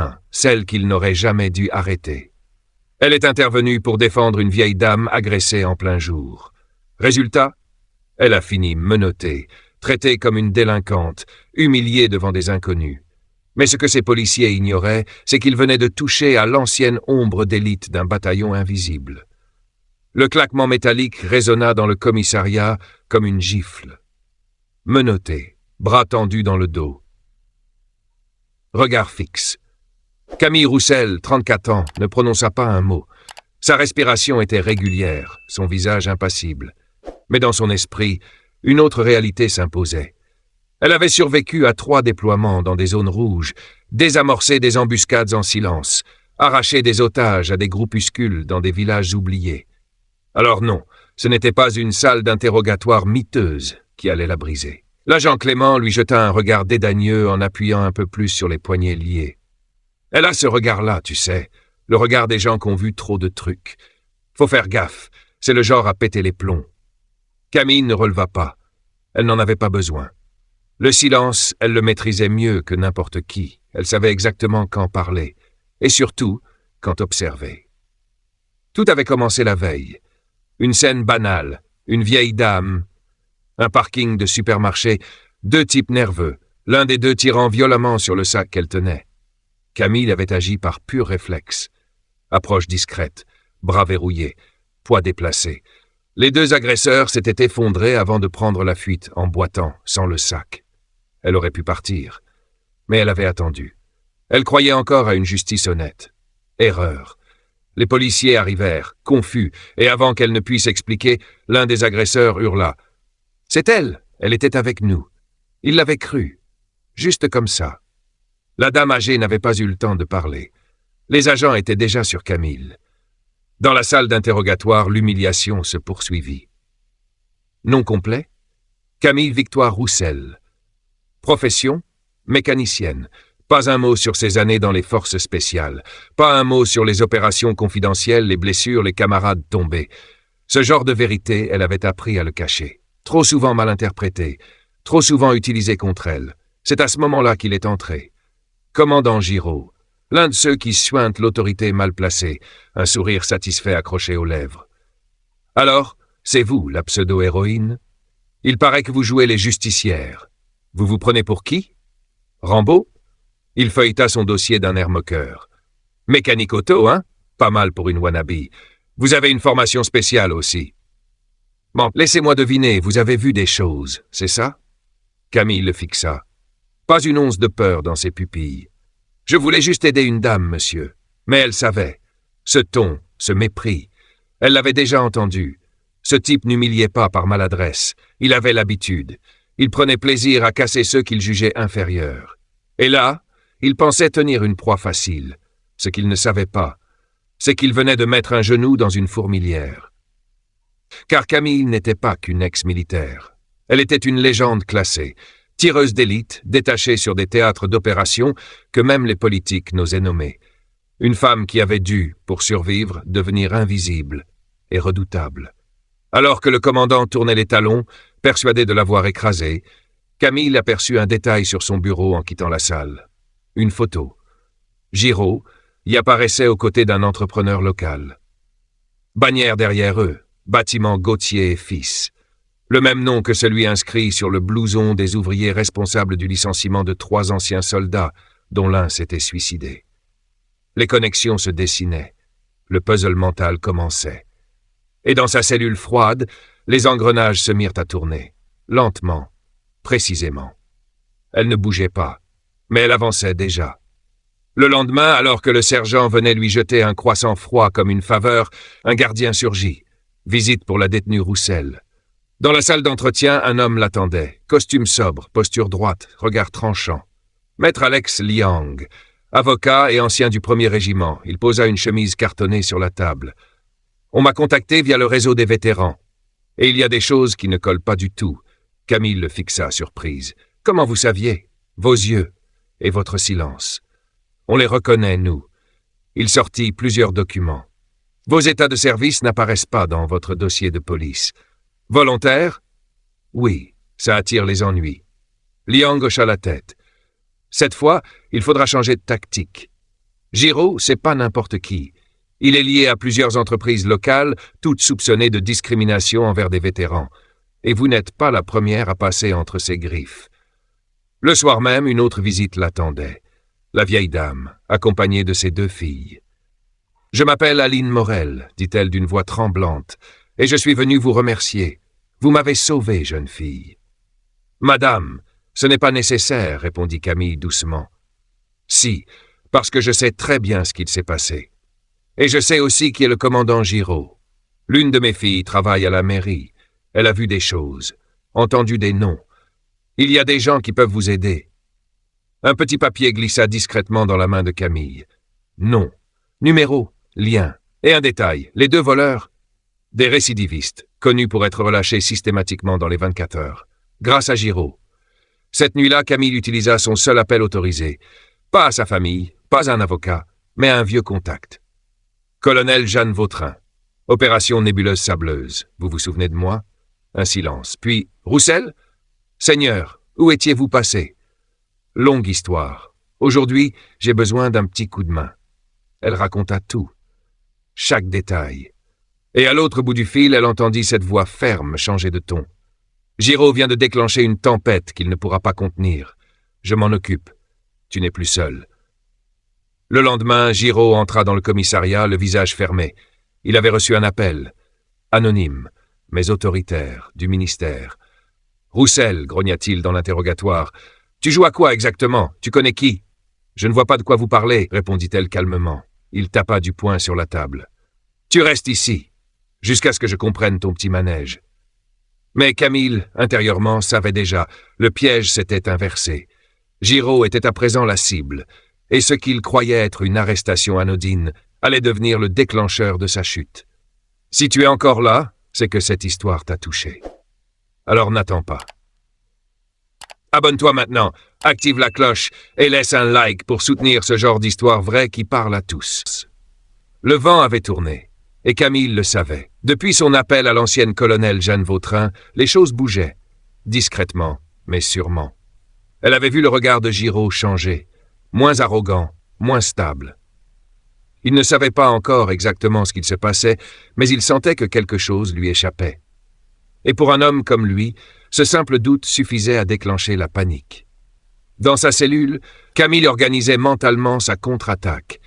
1, celle qu'il n'aurait jamais dû arrêter. Elle est intervenue pour défendre une vieille dame agressée en plein jour. Résultat, elle a fini menottée, traitée comme une délinquante, humiliée devant des inconnus. Mais ce que ces policiers ignoraient, c'est qu'ils venaient de toucher à l'ancienne ombre d'élite d'un bataillon invisible. Le claquement métallique résonna dans le commissariat comme une gifle. Menotté, bras tendus dans le dos. Regard fixe. Camille Roussel, 34 ans, ne prononça pas un mot. Sa respiration était régulière, son visage impassible. Mais dans son esprit, une autre réalité s'imposait. Elle avait survécu à 3 déploiements dans des zones rouges, désamorcé des embuscades en silence, arraché des otages à des groupuscules dans des villages oubliés. Alors non, ce n'était pas une salle d'interrogatoire miteuse qui allait la briser. L'agent Clément lui jeta un regard dédaigneux en appuyant un peu plus sur les poignets liés. Elle a ce regard-là, tu sais, le regard des gens qui ont vu trop de trucs. Faut faire gaffe, c'est le genre à péter les plombs. Camille ne releva pas. Elle n'en avait pas besoin. Le silence, elle le maîtrisait mieux que n'importe qui. Elle savait exactement quand parler, et surtout, quand observer. Tout avait commencé la veille. Une scène banale, une vieille dame, un parking de supermarché, 2 types nerveux, l'un des 2 tirant violemment sur le sac qu'elle tenait. Camille avait agi par pur réflexe. Approche discrète, bras verrouillés, poids déplacé. Les 2 agresseurs s'étaient effondrés avant de prendre la fuite en boitant, sans le sac. Elle aurait pu partir, mais elle avait attendu. Elle croyait encore à une justice honnête. Erreur. Les policiers arrivèrent, confus, et avant qu'elle ne puisse expliquer, l'un des agresseurs hurla. « C'est elle, elle était avec nous. » Il l'avait cru, juste comme ça. La dame âgée n'avait pas eu le temps de parler. Les agents étaient déjà sur Camille. Dans la salle d'interrogatoire, l'humiliation se poursuivit. Nom complet? Camille Victoire Roussel. Profession? Mécanicienne. Pas un mot sur ses années dans les forces spéciales. Pas un mot sur les opérations confidentielles, les blessures, les camarades tombés. Ce genre de vérité, elle avait appris à le cacher. Trop souvent mal interprété. Trop souvent utilisé contre elle. C'est à ce moment-là qu'il est entré. Commandant Giraud. L'un de ceux qui suintent l'autorité mal placée, un sourire satisfait accroché aux lèvres. « Alors, c'est vous, la pseudo-héroïne? Il paraît que vous jouez les justicières. Vous vous prenez pour qui? Rambo ?» Il feuilleta son dossier d'un air moqueur. « Mécanique auto, hein? Pas mal pour une wannabe. Vous avez une formation spéciale aussi. Bon, laissez-moi deviner, vous avez vu des choses, c'est ça ?» Camille le fixa. Pas une once de peur dans ses pupilles. Je voulais juste aider une dame, monsieur. Mais elle savait. Ce ton, ce mépris. Elle l'avait déjà entendu. Ce type n'humiliait pas par maladresse. Il avait l'habitude. Il prenait plaisir à casser ceux qu'il jugeait inférieurs. Et là, il pensait tenir une proie facile. Ce qu'il ne savait pas, c'est qu'il venait de mettre un genou dans une fourmilière. Car Camille n'était pas qu'une ex-militaire. Elle était une légende classée. Tireuse d'élite, détachée sur des théâtres d'opération que même les politiques n'osaient nommer. Une femme qui avait dû, pour survivre, devenir invisible et redoutable. Alors que le commandant tournait les talons, persuadé de l'avoir écrasée, Camille aperçut un détail sur son bureau en quittant la salle. Une photo. Giraud y apparaissait aux côtés d'un entrepreneur local. Bannière derrière eux, bâtiment Gauthier et Fils. Le même nom que celui inscrit sur le blouson des ouvriers responsables du licenciement de 3 anciens soldats, dont l'un s'était suicidé. Les connexions se dessinaient. Le puzzle mental commençait. Et dans sa cellule froide, les engrenages se mirent à tourner. Lentement, précisément. Elle ne bougeait pas, mais elle avançait déjà. Le lendemain, alors que le sergent venait lui jeter un croissant froid comme une faveur, un gardien surgit. Visite pour la détenue Roussel. Dans la salle d'entretien, un homme l'attendait. Costume sobre, posture droite, regard tranchant. Maître Alex Liang, avocat et ancien du 1er régiment. Il posa une chemise cartonnée sur la table. On m'a contacté via le réseau des vétérans. Et il y a des choses qui ne collent pas du tout. Camille le fixa, surprise. Comment vous saviez? Vos yeux et votre silence. On les reconnaît, nous. Il sortit plusieurs documents. Vos états de service n'apparaissent pas dans votre dossier de police. Volontaire? Oui, ça attire les ennuis. Liang hocha la tête. Cette fois, il faudra changer de tactique. Giraud, c'est pas n'importe qui. Il est lié à plusieurs entreprises locales, toutes soupçonnées de discrimination envers des vétérans. Et vous n'êtes pas la première à passer entre ses griffes. Le soir même, une autre visite l'attendait. La vieille dame, accompagnée de ses 2 filles. « Je m'appelle Aline Morel, dit-elle d'une voix tremblante, et je suis venue vous remercier. Vous m'avez sauvée, jeune fille. »« Madame, ce n'est pas nécessaire, répondit Camille doucement. « Si, parce que je sais très bien ce qu'il s'est passé. Et je sais aussi qui est le commandant Giraud. L'une de mes filles travaille à la mairie. Elle a vu des choses, entendu des noms. Il y a des gens qui peuvent vous aider. » Un petit papier glissa discrètement dans la main de Camille. Nom, numéro, lien, et un détail. Les 2 voleurs, des récidivistes, connus pour être relâchés systématiquement dans les 24 heures, grâce à Giraud. Cette nuit-là, Camille utilisa son seul appel autorisé. Pas à sa famille, pas à un avocat, mais à un vieux contact. Colonel Jeanne Vautrin. Opération Nébuleuse Sableuse. Vous vous souvenez de moi? Un silence. Puis, Roussel? Seigneur, où étiez-vous passé? Longue histoire. Aujourd'hui, j'ai besoin d'un petit coup de main. Elle raconta tout. Chaque détail. Et à l'autre bout du fil, elle entendit cette voix ferme changer de ton. Giraud vient de déclencher une tempête qu'il ne pourra pas contenir. Je m'en occupe. Tu n'es plus seul. Le lendemain, Giraud entra dans le commissariat, le visage fermé. Il avait reçu un appel. Anonyme, mais autoritaire, du ministère. « Roussel, grogna-t-il dans l'interrogatoire. Tu joues à quoi exactement? Tu connais qui? » « Je ne vois pas de quoi vous parlez, répondit-elle calmement. Il tapa du poing sur la table. « Tu restes ici, jusqu'à ce que je comprenne ton petit manège. » Mais Camille, intérieurement, savait déjà, le piège s'était inversé. Giraud était à présent la cible, et ce qu'il croyait être une arrestation anodine allait devenir le déclencheur de sa chute. Si tu es encore là, c'est que cette histoire t'a touché. Alors n'attends pas. Abonne-toi maintenant, active la cloche et laisse un like pour soutenir ce genre d'histoire vraie qui parle à tous. Le vent avait tourné, et Camille le savait. Depuis son appel à l'ancienne colonelle Jeanne Vautrin, les choses bougeaient, discrètement, mais sûrement. Elle avait vu le regard de Giraud changer, moins arrogant, moins stable. Il ne savait pas encore exactement ce qu'il se passait, mais il sentait que quelque chose lui échappait. Et pour un homme comme lui, ce simple doute suffisait à déclencher la panique. Dans sa cellule, Camille organisait mentalement sa contre-attaque.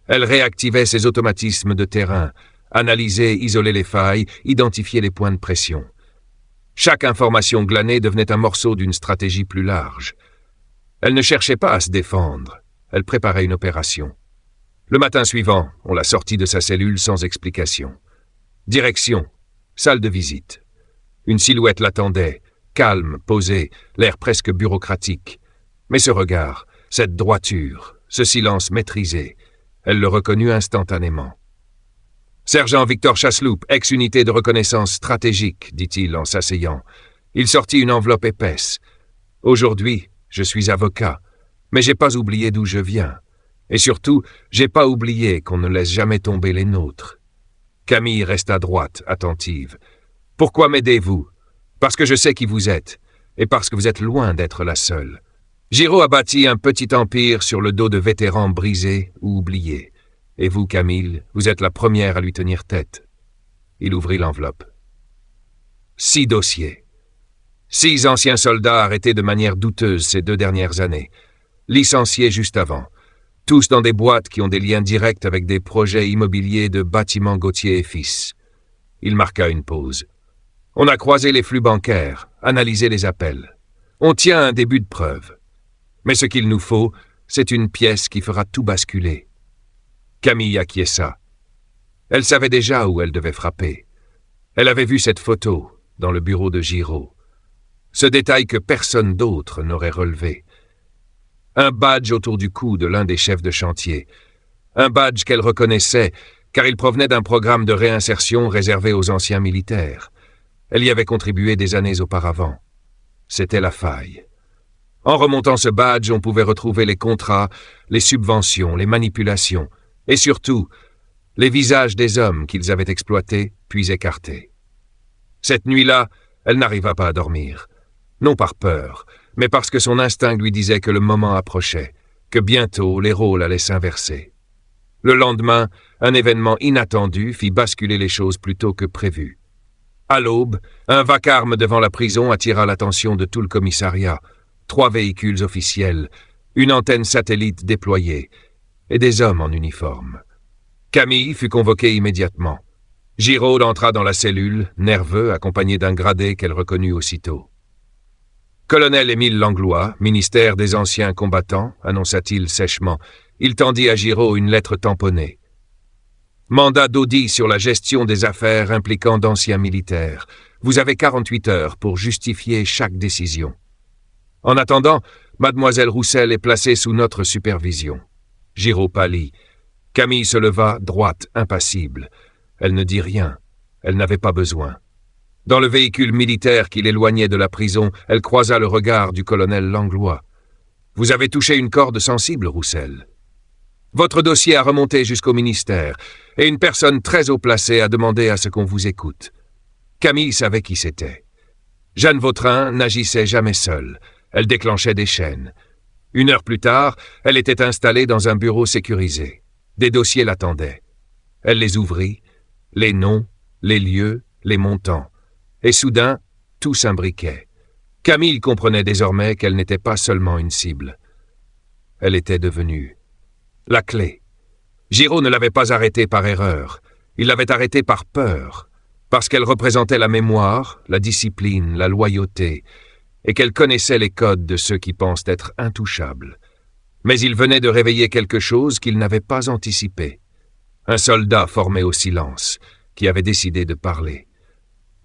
Elle réactivait ses automatismes de terrain, analysait, isolait les failles, identifiait les points de pression. Chaque information glanée devenait un morceau d'une stratégie plus large. Elle ne cherchait pas à se défendre, elle préparait une opération. Le matin suivant, on la sortit de sa cellule sans explication. Direction, salle de visite. Une silhouette l'attendait, calme, posée, l'air presque bureaucratique. Mais ce regard, cette droiture, ce silence maîtrisé, elle le reconnut instantanément. « Sergent Victor Chasseloup, ex-unité de reconnaissance stratégique, dit-il en s'asseyant. Il sortit une enveloppe épaisse. Aujourd'hui, je suis avocat, mais j'ai pas oublié d'où je viens. Et surtout, j'ai pas oublié qu'on ne laisse jamais tomber les nôtres. » Camille resta droite, attentive. « Pourquoi m'aidez-vous? Parce que je sais qui vous êtes, et parce que vous êtes loin d'être la seule. Giraud a bâti un petit empire sur le dos de vétérans brisés ou oubliés. Et vous, Camille, vous êtes la première à lui tenir tête. » Il ouvrit l'enveloppe. 6 dossiers. 6 anciens soldats arrêtés de manière douteuse ces 2 dernières années. Licenciés juste avant. Tous dans des boîtes qui ont des liens directs avec des projets immobiliers de Bâtiments Gauthier et Fils. Il marqua une pause. On a croisé les flux bancaires, analysé les appels. On tient un début de preuve. Mais ce qu'il nous faut, c'est une pièce qui fera tout basculer. Camille acquiesça. Elle savait déjà où elle devait frapper. Elle avait vu cette photo dans le bureau de Giraud. Ce détail que personne d'autre n'aurait relevé. Un badge autour du cou de l'un des chefs de chantier. Un badge qu'elle reconnaissait, car il provenait d'un programme de réinsertion réservé aux anciens militaires. Elle y avait contribué des années auparavant. C'était la faille. En remontant ce badge, on pouvait retrouver les contrats, les subventions, les manipulations, et surtout, les visages des hommes qu'ils avaient exploités puis écartés. Cette nuit-là, elle n'arriva pas à dormir. Non par peur, mais parce que son instinct lui disait que le moment approchait, que bientôt les rôles allaient s'inverser. Le lendemain, un événement inattendu fit basculer les choses plus tôt que prévu. À l'aube, un vacarme devant la prison attira l'attention de tout le commissariat. 3 véhicules officiels, une antenne satellite déployée, et des hommes en uniforme. Camille fut convoquée immédiatement. Giraud entra dans la cellule, nerveux, accompagné d'un gradé qu'elle reconnut aussitôt. « Colonel Émile Langlois, ministère des Anciens Combattants », annonça-t-il sèchement. Il tendit à Giraud une lettre tamponnée. « Mandat d'audit sur la gestion des affaires impliquant d'anciens militaires. Vous avez 48 heures pour justifier chaque décision. En attendant, mademoiselle Roussel est placée sous notre supervision. » Giraud pâlit. Camille se leva, droite, impassible. Elle ne dit rien. Elle n'avait pas besoin. Dans le véhicule militaire qui l'éloignait de la prison, elle croisa le regard du colonel Langlois. « Vous avez touché une corde sensible, Roussel. Votre dossier a remonté jusqu'au ministère, et une personne très haut placée a demandé à ce qu'on vous écoute. » Camille savait qui c'était. Jeanne Vautrin n'agissait jamais seule. Elle déclenchait des chaînes. 1 heure plus tard, elle était installée dans un bureau sécurisé. Des dossiers l'attendaient. Elle les ouvrit, les noms, les lieux, les montants. Et soudain, tout s'imbriquait. Camille comprenait désormais qu'elle n'était pas seulement une cible. Elle était devenue la clé. Giraud ne l'avait pas arrêtée par erreur. Il l'avait arrêtée par peur, parce qu'elle représentait la mémoire, la discipline, la loyauté, et qu'elle connaissait les codes de ceux qui pensent être intouchables. Mais il venait de réveiller quelque chose qu'il n'avait pas anticipé. Un soldat formé au silence, qui avait décidé de parler.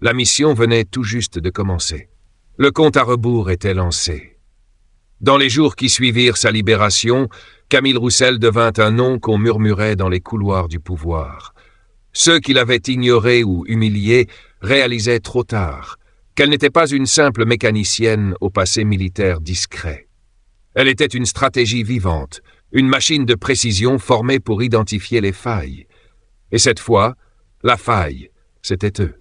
La mission venait tout juste de commencer. Le compte à rebours était lancé. Dans les jours qui suivirent sa libération, Camille Roussel devint un nom qu'on murmurait dans les couloirs du pouvoir. Ceux qui l'avaient ignorée ou humiliée réalisaient trop tard qu'elle n'était pas une simple mécanicienne au passé militaire discret. Elle était une stratégie vivante, une machine de précision formée pour identifier les failles. Et cette fois, la faille, c'était eux.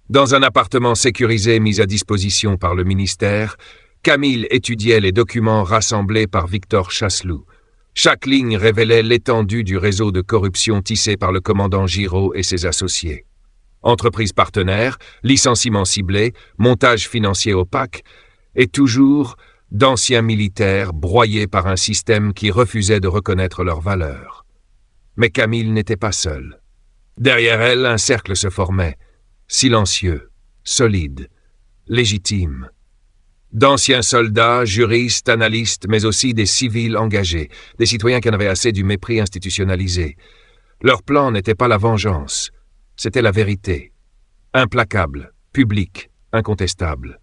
Dans un appartement sécurisé mis à disposition par le ministère, Camille étudiait les documents rassemblés par Victor Chasseloup. Chaque ligne révélait l'étendue du réseau de corruption tissé par le commandant Giraud et ses associés. Entreprises partenaires, licenciements ciblés, montage financier opaque, et toujours d'anciens militaires broyés par un système qui refusait de reconnaître leur valeur. Mais Camille n'était pas seule. Derrière elle, un cercle se formait, silencieux, solide, légitime. D'anciens soldats, juristes, analystes, mais aussi des civils engagés, des citoyens qui en avaient assez du mépris institutionnalisé. Leur plan n'était pas la vengeance, c'était la vérité. Implacable, publique, incontestable.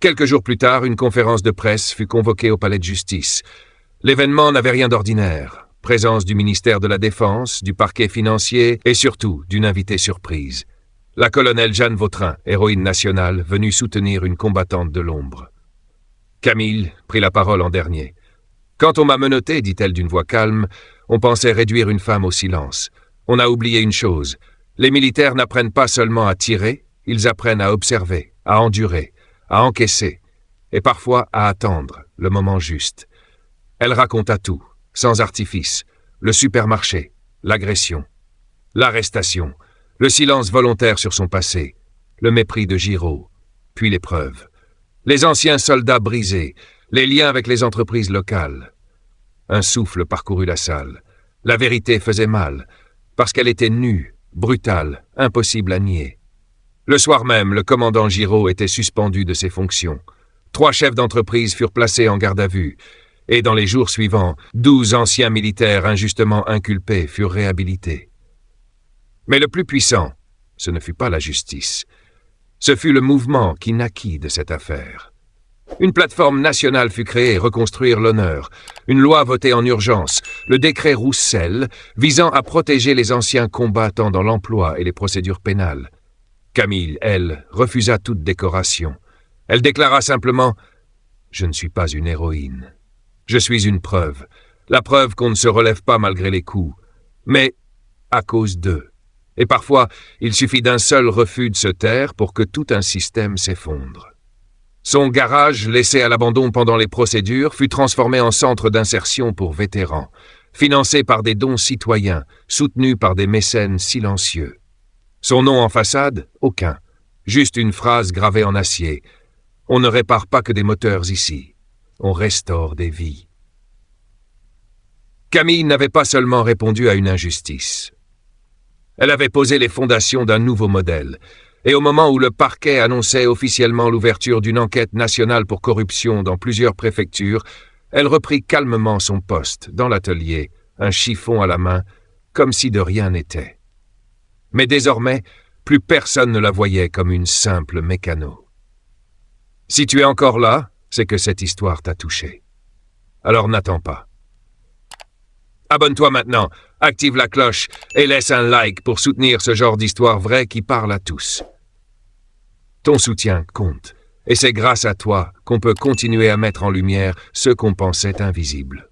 Quelques jours plus tard, une conférence de presse fut convoquée au palais de justice. L'événement n'avait rien d'ordinaire. Présence du ministère de la Défense, du parquet financier et surtout d'une invitée surprise. La colonelle Jeanne Vautrin, héroïne nationale, venue soutenir une combattante de l'ombre. Camille prit la parole en dernier. « Quand on m'a menotté, dit-elle d'une voix calme, on pensait réduire une femme au silence. On a oublié une chose. Les militaires n'apprennent pas seulement à tirer, ils apprennent à observer, à endurer, à encaisser, et parfois à attendre le moment juste. » Elle raconta tout, sans artifice, le supermarché, l'agression, l'arrestation, le silence volontaire sur son passé, le mépris de Giraud, puis l'épreuve, les anciens soldats brisés, les liens avec les entreprises locales. Un souffle parcourut la salle. La vérité faisait mal, parce qu'elle était nue, brutale, impossible à nier. Le soir même, le commandant Giraud était suspendu de ses fonctions. 3 chefs d'entreprise furent placés en garde à vue, et dans les jours suivants, 12 anciens militaires injustement inculpés furent réhabilités. Mais le plus puissant, ce ne fut pas la justice. Ce fut le mouvement qui naquit de cette affaire. Une plateforme nationale fut créée, reconstruire l'honneur. Une loi votée en urgence, le décret Roussel, visant à protéger les anciens combattants dans l'emploi et les procédures pénales. Camille, elle, refusa toute décoration. Elle déclara simplement « Je ne suis pas une héroïne. Je suis une preuve. La preuve qu'on ne se relève pas malgré les coups, mais à cause d'eux. Et parfois, il suffit d'un seul refus de se taire pour que tout un système s'effondre. » Son garage, laissé à l'abandon pendant les procédures, fut transformé en centre d'insertion pour vétérans. financé par des dons citoyens, soutenu par des mécènes silencieux. Son nom en façade? Aucun. Juste une phrase gravée en acier. On ne répare pas que des moteurs ici. On restaure des vies. Camille n'avait pas seulement répondu à une injustice. Elle avait posé les fondations d'un nouveau modèle, et au moment où le parquet annonçait officiellement l'ouverture d'une enquête nationale pour corruption dans plusieurs préfectures, elle reprit calmement son poste, dans l'atelier, un chiffon à la main, comme si de rien n'était. Mais désormais, plus personne ne la voyait comme une simple mécano. Si tu es encore là, c'est que cette histoire t'a touché. Alors n'attends pas. Abonne-toi maintenant, active la cloche et laisse un like pour soutenir ce genre d'histoire vraie qui parle à tous. Ton soutien compte, et c'est grâce à toi qu'on peut continuer à mettre en lumière ce qu'on pensait invisible.